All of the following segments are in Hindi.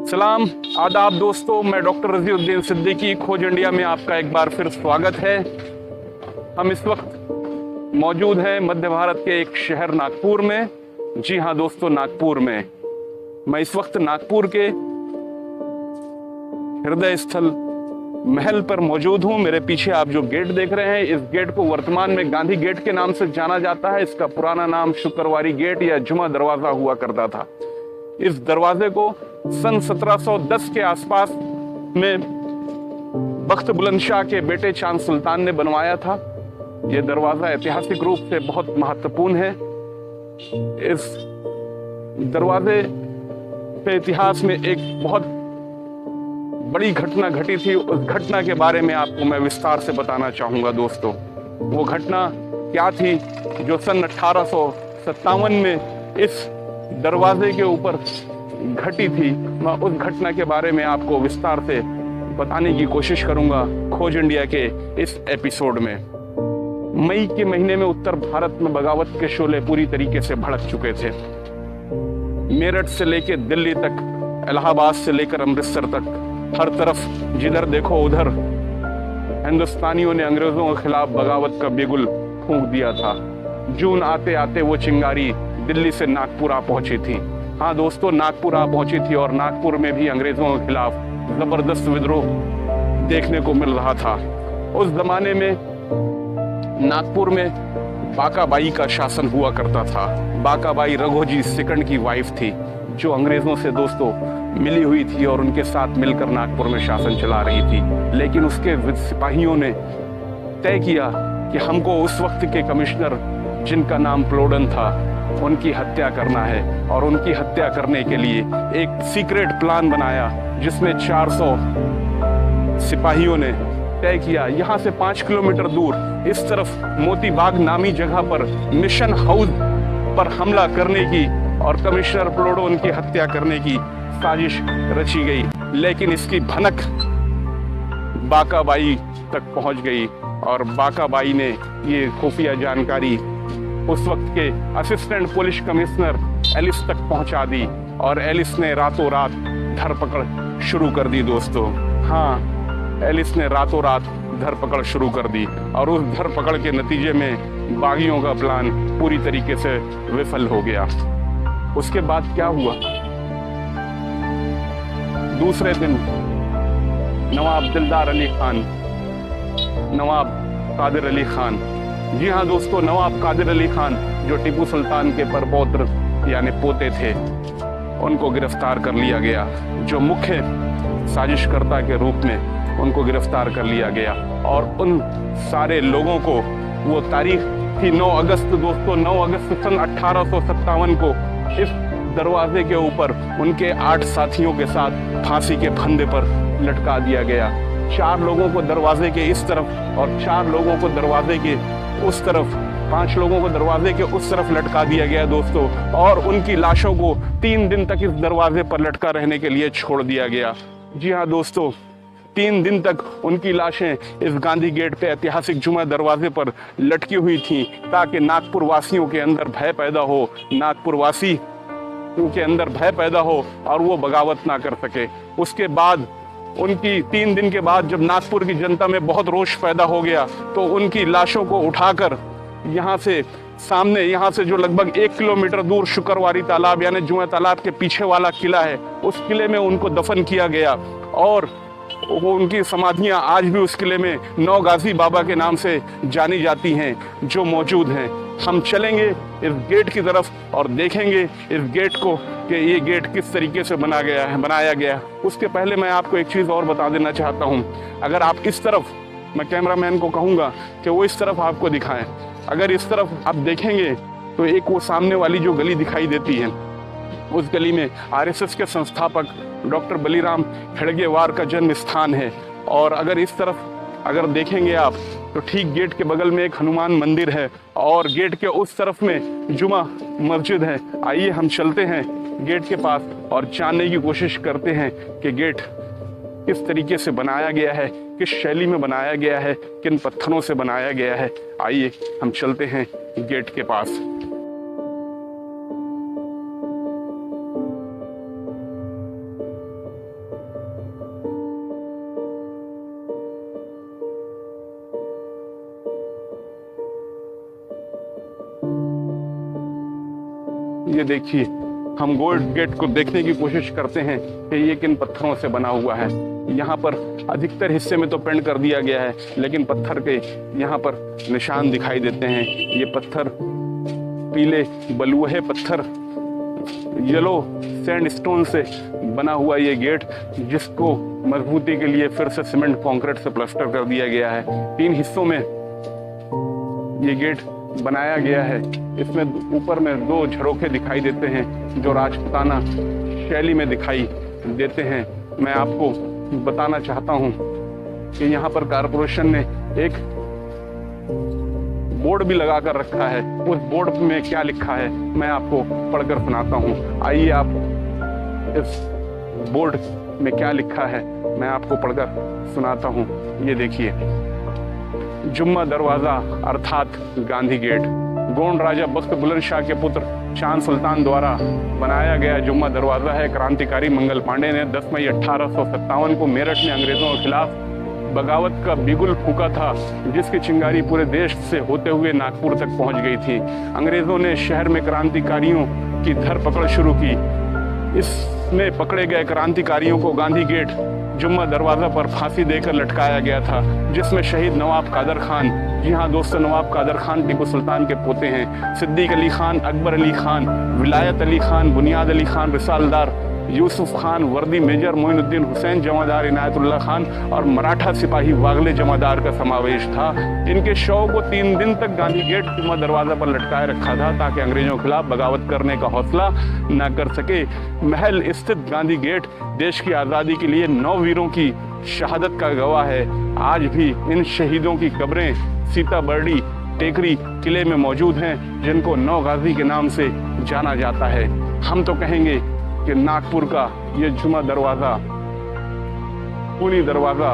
सलाम आदाब दोस्तों, मैं डॉक्टर रजीउद्दीन सिद्दीकी खोज इंडिया में आपका एक बार फिर स्वागत है। हम इस वक्त मौजूद हैं मध्य भारत के एक शहर नागपुर में। जी हाँ दोस्तों, नागपुर में। मैं इस वक्त नागपुर के हृदय स्थल महल पर मौजूद हूँ। मेरे पीछे आप जो गेट देख रहे हैं, इस गेट को वर्तमान में गांधी गेट के नाम से जाना जाता है। इसका पुराना नाम शुक्रवारी गेट या जुमा दरवाजा हुआ करता था। इस दरवाजे को सन 1710 के आसपास में बख्त बुलंद शाह के बेटे चांद सुल्तान ने बनवाया था। यह दरवाजा ऐतिहासिक रूप से बहुत महत्वपूर्ण है। इस दरवाजे के इतिहास में एक बहुत बड़ी घटना घटी थी। उस घटना के बारे में आपको मैं विस्तार से बताना चाहूंगा दोस्तों। वो घटना क्या थी जो सन 1857 में इस दरवाजे के ऊपर घटी थी। मैं उस घटना के बारे में आपको विस्तार से बताने की कोशिश करूंगा खोज इंडिया के इस एपिसोड में। मई के महीने में उत्तर भारत में बगावत के शोले पूरी तरीके से भड़क चुके थे। मेरठ से लेकर दिल्ली तक, इलाहाबाद से लेकर अमृतसर तक, हर तरफ जिधर देखो उधर हिंदुस्तानियों ने अंग्रेजों के खिलाफ बगावत का बिगुल फूंक दिया था। जून आते आते वो चिंगारी दिल्ली से नागपुर आ पहुंची थी। हाँ दोस्तों, नागपुर आ पहुंची थी और नागपुर में भी अंग्रेजों के खिलाफ जबरदस्त विद्रोह देखने को मिल रहा था। उस जमाने में नागपुर में बाकाबाई का शासन हुआ करता था। बाकाबाई रघोजी सेकंड की वाइफ थी, जो अंग्रेजों से दोस्तों मिली हुई थी और उनके साथ मिलकर नागपुर में शासन चला रही थी। लेकिन उसके सिपाहियों ने तय किया कि हमको उस वक्त के कमिश्नर, जिनका नाम प्लोडन था, उनकी हत्या करना है। और उनकी हत्या करने के लिए एक सीक्रेट प्लान बनाया, जिसमें 400 सिपाहियों ने तय किया यहाँ से 5 किलोमीटर दूर इस तरफ मोती बाग नामी जगह पर मिशन हाउस पर हमला करने की और कमिश्नर प्लोडन की हत्या करने की साजिश रची गई। लेकिन इसकी भनक बाकाबाई तक पहुंच गई और बाकाबाई ने ये खुफिया जानकारी उस वक्त के असिस्टेंट पुलिस कमिश्नर एलिस तक पहुंचा दी और एलिस ने रातों रात धरपकड़ शुरू कर दी दोस्तों। हाँ, एलिस ने रातों रात धरपकड़ शुरू कर दी और उस धरपकड़ के नतीजे में बागियों का प्लान पूरी तरीके से विफल हो गया। उसके बाद क्या हुआ? दूसरे दिन नवाब दिलदार अली खान, नवाब कादिर अली खान, जी हाँ दोस्तों, नवाब कादिर अली खान जो टीपू सुल्तान के परपौत्र यानी पोते थे, उनको गिरफ्तार कर लिया गया। जो मुख्य साजिशकर्ता के रूप में उनको गिरफ्तार कर लिया गया और उन सारे लोगों को, वो तारीख थी 9 अगस्त दोस्तों, 9 अगस्त सन 1857 को इस दरवाजे के ऊपर उनके 8 साथियों के साथ फांसी के फंदे पर लटका दिया गया। 4 लोगों को दरवाजे के इस तरफ और 4 लोगों को दरवाजे के उस तरफ, 5 लोगों को दरवाजे के उस तरफ लटका दिया गया दोस्तों। और उनकी लाशों को 3 दिन तक इस दरवाजे पर लटका रहने के लिए छोड़ दिया गया। जी हाँ दोस्तों, 3 दिन तक उनकी लाशें इस गांधी गेट पे ऐतिहासिक जुमा दरवाजे पर लटकी हुई थी, ताकि नागपुर वासियों के अंदर भय पैदा हो, नागपुर वासी के अंदर भय पैदा हो और वो बगावत ना कर सके। उसके बाद उनकी 3 दिन के बाद जब नागपुर की जनता में बहुत रोष पैदा हो गया, तो उनकी लाशों को उठाकर यहाँ से सामने, यहाँ से जो लगभग 1 किलोमीटर दूर शुक्रवारी तालाब यानी जुमा तालाब के पीछे वाला किला है, उस किले में उनको दफन किया गया। और वो उनकी समाधियां आज भी उस किले में नौ गाजी बाबा के नाम से जानी जाती हैं, जो मौजूद हैं। हम चलेंगे इस गेट की तरफ और देखेंगे इस गेट को कि ये गेट किस तरीके से बनाया गया है। उसके पहले मैं आपको एक चीज़ और बता देना चाहता हूँ। अगर आप इस तरफ, मैं कैमरामैन को कहूँगा कि वो इस तरफ आपको दिखाएं। अगर इस तरफ आप देखेंगे तो एक वो सामने वाली जो गली दिखाई देती है, उस गली में आरएसएस के संस्थापक डॉक्टर बलीराम हेडगेवार का जन्म स्थान है। और अगर इस तरफ अगर देखेंगे आप तो ठीक गेट के बगल में एक हनुमान मंदिर है और गेट के उस तरफ में जुमा मस्जिद है। आइए हम चलते हैं गेट के पास और जानने की कोशिश करते हैं कि गेट किस तरीके से बनाया गया है, किस शैली में बनाया गया है, किन पत्थरों से बनाया गया है। आइए हम चलते हैं गेट के पास। ये देखिए, हम गोल्ड गेट को देखने की कोशिश करते हैं कि ये किन पत्थरों से बना हुआ है। यहाँ पर अधिकतर हिस्से में तो पेंट कर दिया गया है, लेकिन पत्थर के यहाँ पर निशान दिखाई देते हैं। ये पत्थर पीले बलुए पत्थर, येलो सैंडस्टोन से बना हुआ ये गेट, जिसको मजबूती के लिए फिर से सीमेंट कंक्रीट से प्लास्टर कर दिया गया है। 3 हिस्सों में ये गेट बनाया गया है। इसमें ऊपर में 2 झरोखे दिखाई देते हैं जो राजपूताना शैली में दिखाई देते हैं। मैं आपको बताना चाहता हूं कि यहाँ पर कारपोरेशन ने एक बोर्ड भी लगा कर रखा है। उस बोर्ड में क्या लिखा है मैं आपको पढ़कर सुनाता हूँ। आइए आप इस बोर्ड में क्या लिखा है मैं आपको पढ़कर सुनाता हूँ। ये देखिए, जुम्मा दरवाजा अर्थात गांधी गेट गोंड राजा बख्त बुलंदशाह के पुत्र चांद सुल्तान द्वारा बनाया गया जुम्मा दरवाजा है। क्रांतिकारी मंगल पांडे ने 10 मई 1857 को मेरठ में अंग्रेजों के खिलाफ बगावत का बिगुल फूका था, जिसकी चिंगारी पूरे देश से होते हुए नागपुर तक पहुंच गई थी। अंग्रेजों ने शहर में क्रांतिकारियों की धरपकड़ शुरू की। इसमें पकड़े गए क्रांतिकारियों को गांधी गेट जुम्मा दरवाजा पर फांसी देकर लटकाया गया था, जिसमें शहीद नवाब कादर खान, जी हाँ दोस्तों, नवाब कादर खान टीपू सुल्तान के पोते हैं, सिद्दीक अली खान, अकबर अली खान, विलायत अली खान, बुनियाद अली खान रिसालदार, यूसुफ खान, वर्दी मेजर मोइनुद्दीन हुसैन जमादार इनायतुल्लाह खान और मराठा सिपाही वागले जमादार का समावेश था। इनके शव को 3 दिन तक गांधी गेट जुम्मा दरवाजा पर लटकाए रखा था, ताकि अंग्रेजों के खिलाफ बगावत करने का हौसला न कर सके। महल स्थित गांधी गेट देश की आज़ादी के लिए 9 वीरों की शहादत का गवाह है। आज भी इन शहीदों की कब्रें सीताबर्डी टेकरी किले में मौजूद हैं, जिनको 9 गाजी के नाम से जाना जाता है। हम तो कहेंगे कि नागपुर का ये जुम्मा दरवाजा खूनी दरवाजा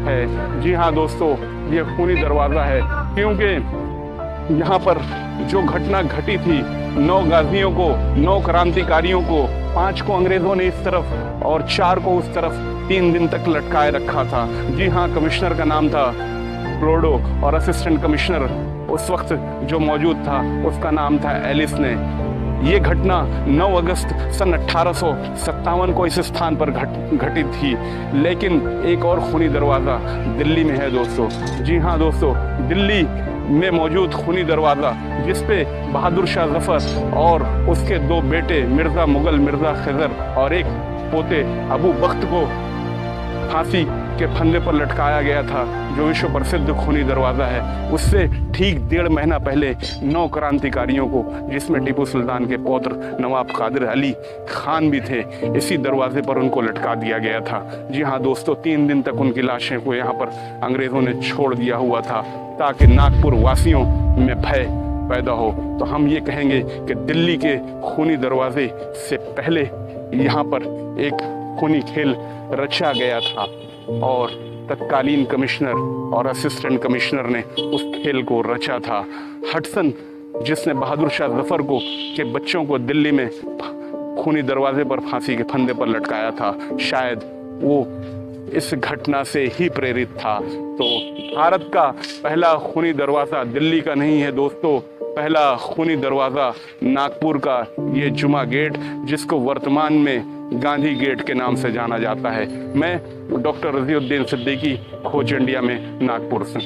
है। जी हाँ दोस्तों, ये खूनी दरवाजा है, क्योंकि यहाँ पर जो घटना घटी थी, 9 गाजियों को, 9 क्रांतिकारियों को, 5 को अंग्रेजों ने इस तरफ और 4 को उस तरफ 3 दिन तक लटकाए रखा था। जी हाँ, कमिश्नर का नाम था प्लोडो और असिस्टेंट कमिश्नर उस वक्त जो मौजूद था उसका नाम था एलिस ने। ये घटना 9 अगस्त सन 1857 को इस स्थान पर घटित थी। लेकिन एक और खूनी दरवाज़ा दिल्ली में है दोस्तों। जी हाँ दोस्तों, दिल्ली में मौजूद खूनी दरवाज़ा, जिस पे बहादुर शाह जफर और उसके 2 बेटे मिर्ज़ा मुगल, मिर्ज़ा खिजर और एक पोते अबू बख्त को फांसी के फंदे पर लटकाया गया था, जो विश्व प्रसिद्ध खूनी दरवाज़ा है। उससे ठीक 1.5 महीना पहले 9 क्रांतिकारियों को, जिसमें टीपू सुल्तान के पौत्र नवाब कादिर अली खान भी थे, इसी दरवाजे पर उनको लटका दिया गया था। जी हाँ दोस्तों, 3 दिन तक उनकी लाशें को यहाँ पर अंग्रेज़ों ने छोड़ दिया हुआ था, ताकि नागपुर वासियों में भय पैदा हो। तो हम ये कहेंगे कि दिल्ली के खूनी दरवाजे से पहले यहाँ पर एक खूनी खेल रचा गया था, और तत्कालीन कमिश्नर और असिस्टेंट कमिश्नर ने उस खेल को रचा था। हडसन, जिसने बहादुर शाह जफर को के बच्चों को दिल्ली में खूनी दरवाजे पर फांसी के फंदे पर लटकाया था, शायद वो इस घटना से ही प्रेरित था। तो भारत का पहला खूनी दरवाज़ा दिल्ली का नहीं है दोस्तों, पहला खूनी दरवाज़ा नागपुर का ये जुमा गेट, जिसको वर्तमान में गांधी गेट के नाम से जाना जाता है। मैं डॉक्टर रज़ीउद्दीन सिद्दीकी, खोज इंडिया में, नागपुर से।